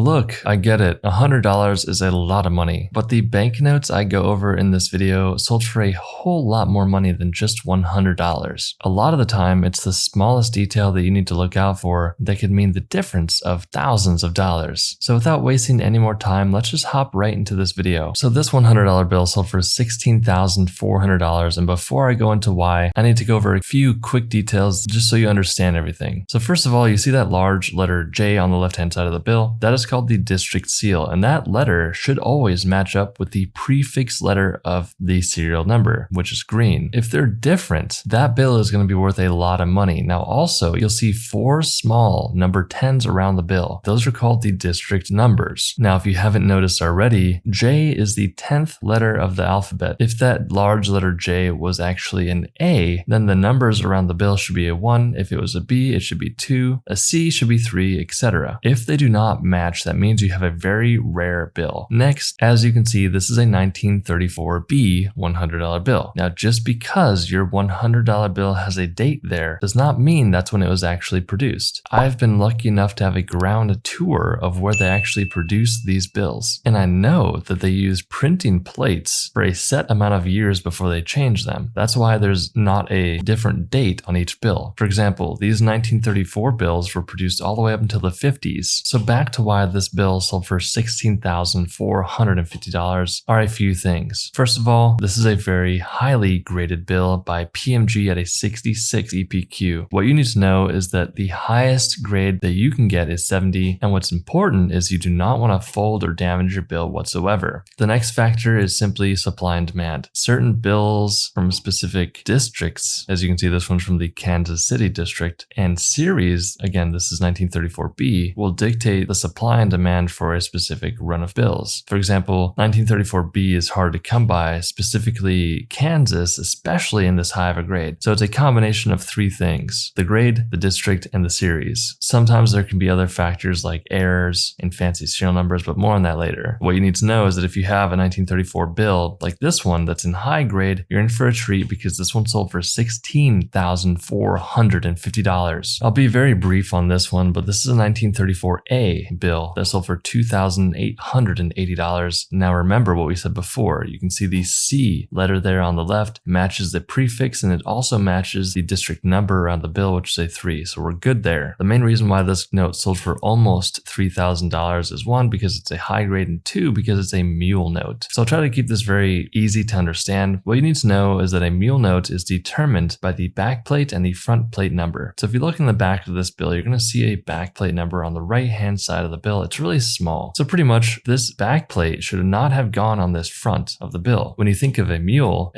look, I get it, $100 is a lot of money, but the banknotes I go over in this video sold for a whole lot more money than just $100. A lot of the time, it's the smallest detail that you need to look out for that could mean the difference of thousands of dollars. So without wasting any more time, let's just hop right into this video. So this $100 bill sold for $16,400, and before I go into why, I need to go over a few quick details just so you understand everything. So first of all, you see that large letter J on the left-hand side of the bill? That is called the district seal, and that letter should always match up with the prefix letter of the serial number, which is green. If they're different, that bill is going to be worth a lot of money. Now also, you'll see 4 small number 10s around the bill. Those are called the district numbers. Now, if you haven't noticed already, J is the 10th letter of the alphabet. If that large letter J was actually an A, then the numbers around the bill should be a 1. If it was a B, it should be 2. A C should be 3, etc. If they do not match, that means you have a very rare bill. Next, as you can see, this is a 1934 B $100 bill. Now, just because your $100 bill has a date there does not mean that's when it was actually produced. I've been lucky enough to have a ground tour of where they actually produce these bills, and I know that they use printing plates for a set amount of years before they change them. That's why there's not a different date on each bill. For example, these 1934 bills were produced all the way up until the 50s. So back to why this bill sold for $16,450 are a few things. First of all, this is a very highly graded bill by PMG at a 66 EPQ. What you need to know is that the highest grade that you can get is 70, and what's important is you do not want to fold or damage your bill whatsoever. The next factor is simply supply and demand. Certain bills from specific districts, as you can see, this one's from the Kansas City district, and series, again, this is 1934B, will dictate the supply and demand for a specific run of bills. For example, 1934B is hard to come by, specifically Kansas, especially in this high of a grade. So it's a combination of 3 things: the grade, the district, and the series. Sometimes there can be other factors like errors and fancy serial numbers, but more on that later. What you need to know is that if you have a 1934 bill like this one that's in high grade, you're in for a treat because this one sold for $16,450. I'll be very brief on this one, but this is a 1934A bill that sold for $2,880. Now remember what we said before. You can see the C letter there on the left matches the prefix, and it also matches the district number around the bill, which is a 3. So we're good there. The main reason why this note sold for almost $3,000 is 1, because it's a high grade, and 2, because it's a mule note. So I'll try to keep this very easy to understand. What you need to know is that a mule note is determined by the back plate and the front plate number. So if you look in the back of this bill, you're going to see a back plate number on the right hand side of the bill. It's really small. So pretty much this back plate should not have gone on this front of the bill. When you think of a mule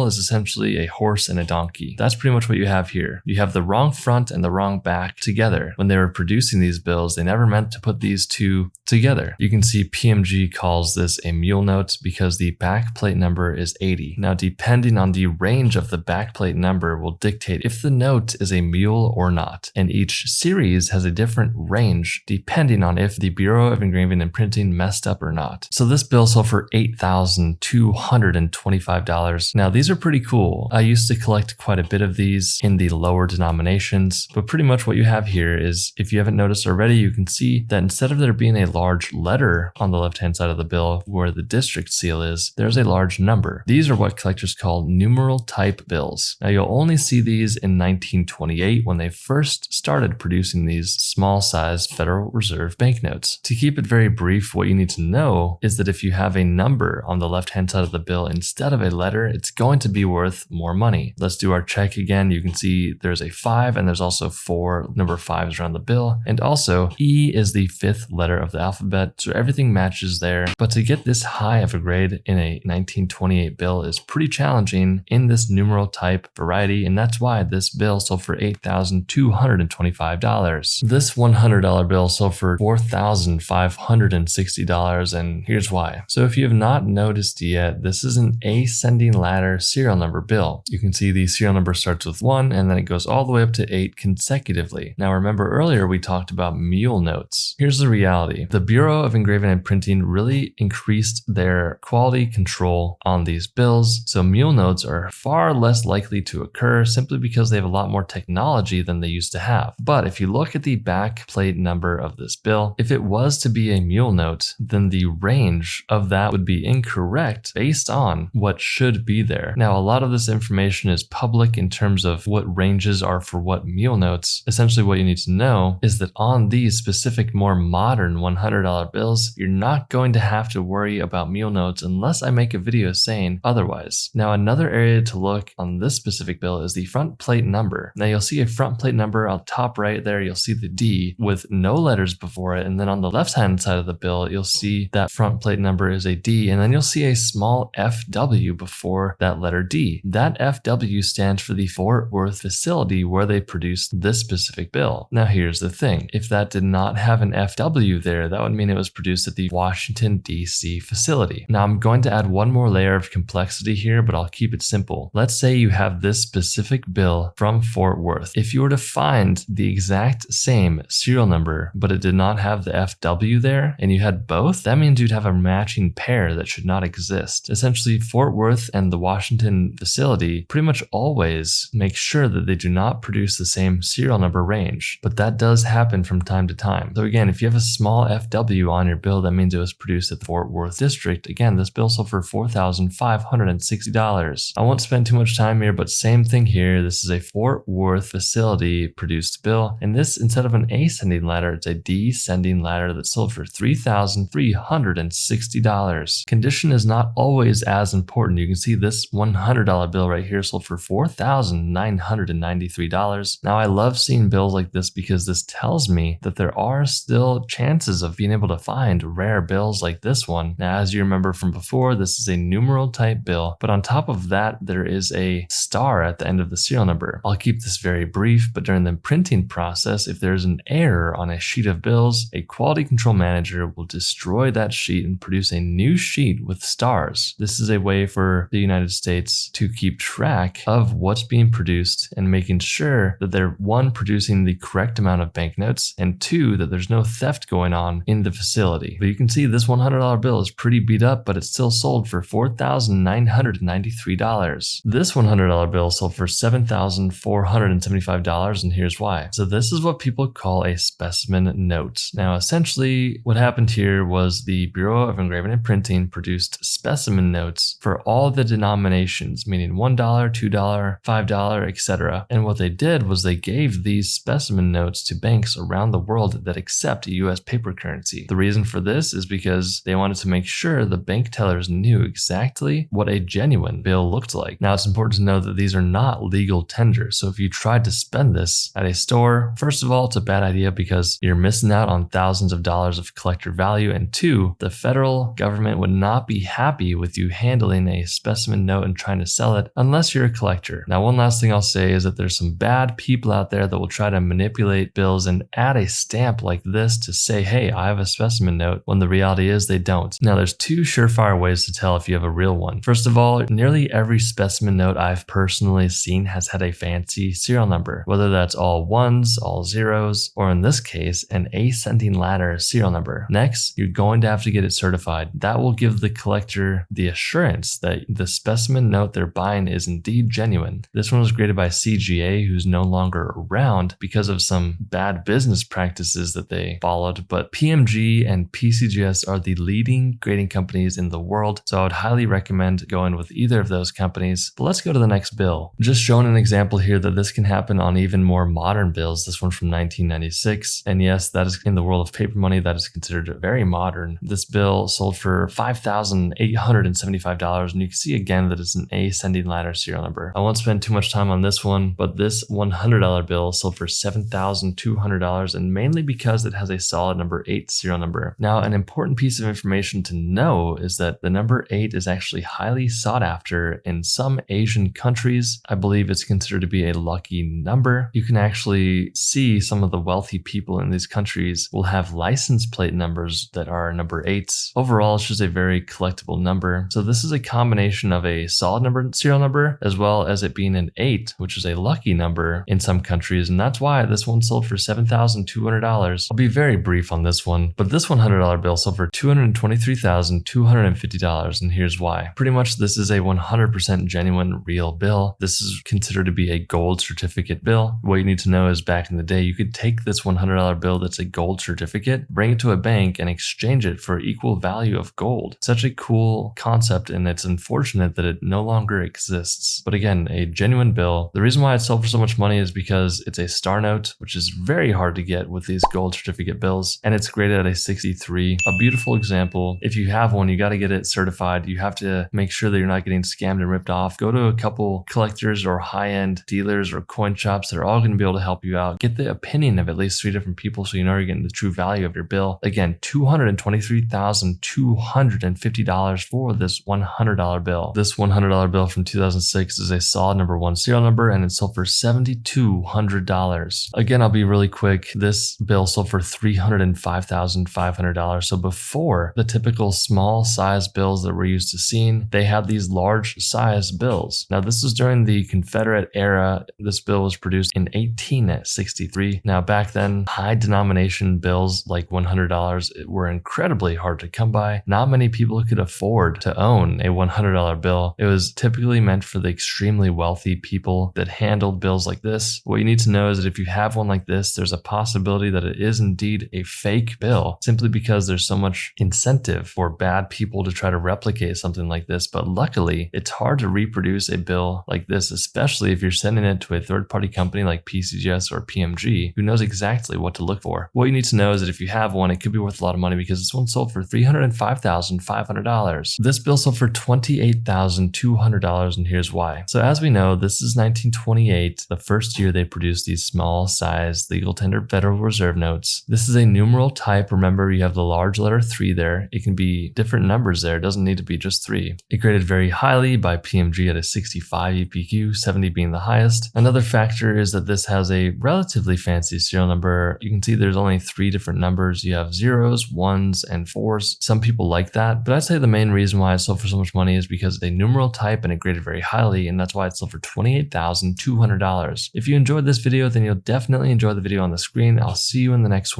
is essentially a horse and a donkey. That's pretty much what you have here. You have the wrong front and the wrong back together. When they were producing these bills, they never meant to put these two together. You can see PMG calls this a mule note because the back plate number is 80. Now, depending on the range of the back plate number will dictate if the note is a mule or not. And each series has a different range depending on if the Bureau of Engraving and Printing messed up or not. So this bill sold for $8,225. Now, these are pretty cool. I used to collect quite a bit of these in the lower denominations, but pretty much what you have here is, if you haven't noticed already, you can see that instead of there being a large letter on the left-hand side of the bill where the district seal is, there's a large number. These are what collectors call numeral type bills. Now, you'll only see these in 1928 when they first started producing these small-sized Federal Reserve banknotes. To keep it very brief, what you need to know is that if you have a number on the left-hand side of the bill instead of a letter, it's going to be worth more money. Let's do our check again. You can see there's a 5 and there's also 4 number 5s around the bill. And also E is the 5th letter of the alphabet, so everything matches there. But to get this high of a grade in a 1928 bill is pretty challenging in this numeral type variety, and that's why this bill sold for $8,225. This $100 bill sold for $4,560, and here's why. So if you have not noticed yet, this is an ascending ladder serial number bill. You can see the serial number starts with 1 and then it goes all the way up to 8 consecutively. Now remember earlier we talked about mule notes. Here's the reality. The Bureau of Engraving and Printing really increased their quality control on these bills, so mule notes are far less likely to occur simply because they have a lot more technology than they used to have. But if you look at the back plate number of this bill, if it it was to be a mule note, then the range of that would be incorrect based on what should be there. Now, a lot of this information is public in terms of what ranges are for what mule notes. Essentially, what you need to know is that on these specific, more modern $100 bills, you're not going to have to worry about mule notes unless I make a video saying otherwise. Now, another area to look on this specific bill is the front plate number. Now, you'll see a front plate number on top right there. You'll see the D with no letters before it. And then on the left-hand side of the bill, you'll see that front plate number is a D. And then you'll see a small FW before that letter D. That FW stands for the Fort Worth facility where they produced this specific bill. Now, here's the thing. If that did not have an FW there, that would mean it was produced at the Washington, D.C. facility. Now, I'm going to add one more layer of complexity here, but I'll keep it simple. Let's say you have this specific bill from Fort Worth. If you were to find the exact same serial number, but it did not have the FW there, and you had both, that means you'd have a matching pair that should not exist. Essentially, Fort Worth and the Washington facility pretty much always make sure that they do not produce the same serial number range, but that does happen from time to time. So again, if you have a small FW on your bill, that means it was produced at the Fort Worth district. Again, this bill sold for $4,560. I won't spend too much time here, but same thing here. This is a Fort Worth facility produced bill, and this, instead of an ascending ladder, it's a descending ladder that sold for $3,360. Condition is not always as important. You can see this $100 bill right here sold for $4,993. Now, I love seeing bills like this because this tells me that there are still chances of being able to find rare bills like this one. Now, as you remember from before, this is a numeral type bill, but on top of that, there is a star at the end of the serial number. I'll keep this very brief, but during the printing process, if there's an error on a sheet of bills, a quality control manager will destroy that sheet and produce a new sheet with stars. This is a way for the United States to keep track of what's being produced and making sure that they're, one, producing the correct amount of banknotes, and two, that there's no theft going on in the facility. But you can see this $100 bill is pretty beat up, but it's still sold for $4,993. This $100 bill sold for $7,475, and here's why. So this is what people call a specimen note. Now, essentially, what happened here was the Bureau of Engraving and Printing produced specimen notes for all the denominations, meaning $1, $2, $5, etc. And what they did was they gave these specimen notes to banks around the world that accept US paper currency. The reason for this is because they wanted to make sure the bank tellers knew exactly what a genuine bill looked like. Now, it's important to know that these are not legal tenders. So if you tried to spend this at a store, first of all, it's a bad idea because you're missing out on thousands of dollars of collector value. And two, the federal government would not be happy with you handling a specimen note and trying to sell it unless you're a collector. Now, one last thing I'll say is that there's some bad people out there that will try to manipulate bills and add a stamp like this to say, hey, I have a specimen note, when the reality is they don't. Now, there's two surefire ways to tell if you have a real one. First of all, nearly every specimen note I've personally seen has had a fancy serial number, whether that's all ones, all zeros, or in this case, an ascending ladder serial number. Next, you're going to have to get it certified. That will give the collector the assurance that the specimen note they're buying is indeed genuine. This one was created by CGA, who's no longer around because of some bad business practices that they followed, but PMG and PCGS are the leading grading companies in the world, so I would highly recommend going with either of those companies. But let's go to the next bill. Just showing an example here that this can happen on even more modern bills. This one from 1996, and yes, that is in the world of paper money, that is considered very modern. This bill sold for $5,875, and you can see again that it's an ascending ladder serial number. I won't spend too much time on this one, but this $100 bill sold for $7,200, and mainly because it has a solid number 8 serial number. Now, an important piece of information to know is that the number 8 is actually highly sought after in some Asian countries. I believe it's considered to be a lucky number. You can actually see some of the wealthy people in these countries will have license plate numbers that are number 8s. Overall, it's just a very collectible number. So this is a combination of a solid number serial number as well as it being an 8, which is a lucky number in some countries, and that's why this one sold for $7,200. I'll be very brief on this one, but this $100 bill sold for $223,250, and here's why. Pretty much this is a 100% genuine real bill. This is considered to be a gold certificate bill. What you need to know is back in the day, you could take this $100 bill that's a gold certificate certificate, bring it to a bank, and exchange it for equal value of gold. Such a cool concept, and it's unfortunate that it no longer exists. But again, a genuine bill. The reason why it sold for so much money is because it's a star note, which is very hard to get with these gold certificate bills, and it's graded at a 63. A beautiful example. If you have one, you got to get it certified. You have to make sure that you're not getting scammed and ripped off. Go to a couple collectors or high-end dealers or coin shops that are all going to be able to help you out. Get the opinion of at least 3 different people so you know you're getting the true value of your bill. Again, $223,250 for this $100 bill. This $100 bill from 2006 is a solid number 1 serial number, and it sold for $7,200. Again, I'll be really quick. This bill sold for $305,500. So before the typical small size bills that we're used to seeing, they had these large size bills. Now, this was during the Confederate era. This bill was produced in 1863. Now, back then, high denomination bills like $100 were incredibly hard to come by. Not many people could afford to own a $100 bill. It was typically meant for the extremely wealthy people that handled bills like this. What you need to know is that if you have one like this, there's a possibility that it is indeed a fake bill, simply because there's so much incentive for bad people to try to replicate something like this. But luckily, it's hard to reproduce a bill like this, especially if you're sending it to a third-party company like PCGS or PMG, who knows exactly what to look for. What you need to know is that if you have one, it could be worth a lot of money, because this one sold for $305,500. This bill sold for $28,200, and here's why. So as we know, this is 1928, the first year they produced these small size legal tender Federal Reserve notes. This is a numeral type. Remember, you have the large letter 3 there. It can be different numbers there. It doesn't need to be just 3. It graded very highly by PMG at a 65 EPQ, 70 being the highest. Another factor is that this has a relatively fancy serial number. You can see there's only 3 different numbers. You have 0s, 1s, and 4s. Some people like that, but I'd say the main reason why it sold for so much money is because it's a numeral type and it graded very highly, and that's why it sold for $28,200. If you enjoyed this video, then you'll definitely enjoy the video on the screen. I'll see you in the next one.